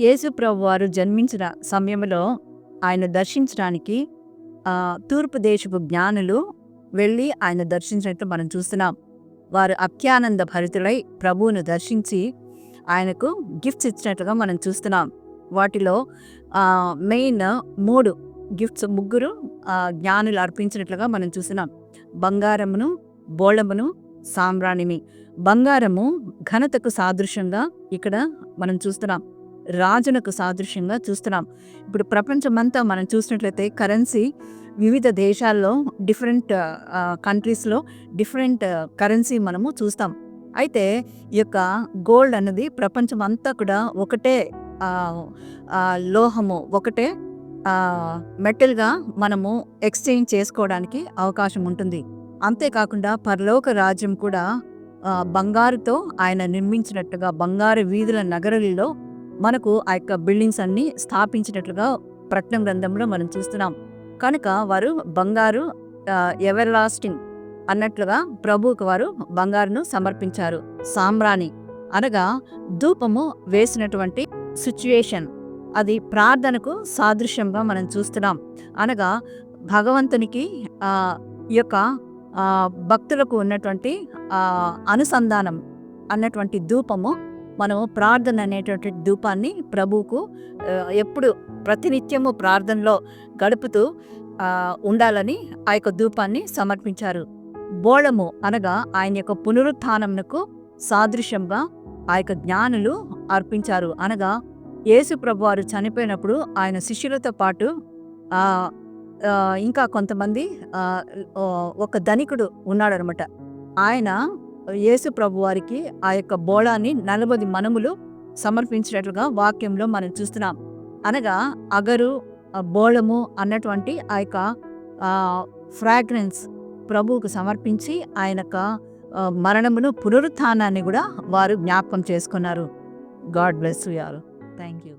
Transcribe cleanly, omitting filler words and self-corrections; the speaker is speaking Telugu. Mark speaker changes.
Speaker 1: యేసు ప్రభువారు జన్మించిన సమయంలో ఆయన దర్శించడానికి తూర్పు దేశపు జ్ఞానులు వెళ్ళి ఆయన దర్శించినట్టు మనం చూస్తున్నాం. వారు అత్యానంద భరితులై ప్రభువును దర్శించి ఆయనకు గిఫ్ట్స్ ఇచ్చినట్లుగా మనం చూస్తున్నాం. వాటిలో మెయిన్ 3 గిఫ్ట్స్ ముగ్గురు జ్ఞానులు అర్పించినట్లుగా మనం చూస్తున్నాం. బంగారమును, బోళమును, సాంబ్రాణిని. బంగారము ఘనతకు సాదృశ్యంగా ఇక్కడ మనం చూస్తున్నాం. రాజునకు సాదృశ్యంగా చూస్తున్నాం. ఇప్పుడు ప్రపంచమంతా మనం చూసినట్లయితే కరెన్సీ వివిధ దేశాల్లో డిఫరెంట్ కంట్రీస్లో డిఫరెంట్ కరెన్సీ మనము చూస్తాం. అయితే ఈ యొక్క గోల్డ్ అన్నది ప్రపంచం అంతా కూడా ఒకటే లోహము, ఒకటే మెటల్గా మనము ఎక్స్చేంజ్ చేసుకోవడానికి అవకాశం ఉంటుంది. అంతేకాకుండా పరలోక రాజ్యం కూడా బంగారుతో ఆయన నిర్మించినట్టుగా బంగారు వీధుల నగరులలో మనకు ఆ యొక్క బిల్డింగ్స్ అన్ని స్థాపించినట్లుగా ప్రకటన గ్రంథంలో మనం చూస్తున్నాం. కనుక వారు బంగారు ఎవర్ లాస్టింగ్ అన్నట్లుగా ప్రభువుకు వారు బంగారును సమర్పించారు. సాంబ్రాణి అనగా ధూపము వేసినటువంటి సిచ్యుయేషన్, అది ప్రార్థనకు సాదృశ్యంగా మనం చూస్తున్నాం. అనగా భగవంతునికి ఈ యొక్క భక్తులకు ఉన్నటువంటి అనుసంధానం అన్నటువంటి ధూపము, మనము ప్రార్థన అనేటువంటి ధూపాన్ని ప్రభువుకు ఎప్పుడు ప్రతినిత్యము ప్రార్థనలో గడుపుతూ ఉండాలని ఆ యొక్క ధూపాన్ని సమర్పించారు. బోళము అనగా ఆయన యొక్క పునరుత్థానమునకు సాదృశ్యంగా ఆ యొక్క జ్ఞానులు అర్పించారు. అనగా యేసు ప్రభువారు చనిపోయినప్పుడు ఆయన శిష్యులతో పాటు ఇంకా కొంతమంది ఒక ధనికుడు ఉన్నాడనమాట. ఆయన యేసు ప్రభువారికి ఆ యొక్క బోళాన్ని 40 మనములు సమర్పించినట్లుగా వాక్యంలో మనం చూస్తున్నాం. అనగా అగరు, బోళము అన్నటువంటి ఆ యొక్క ఫ్రాగ్రెన్స్ ప్రభువుకు సమర్పించి ఆయన యొక్క మరణమును, పునరుత్థానాన్ని కూడా వారు జ్ఞాపకం చేసుకున్నారు. God bless you all. Thank you.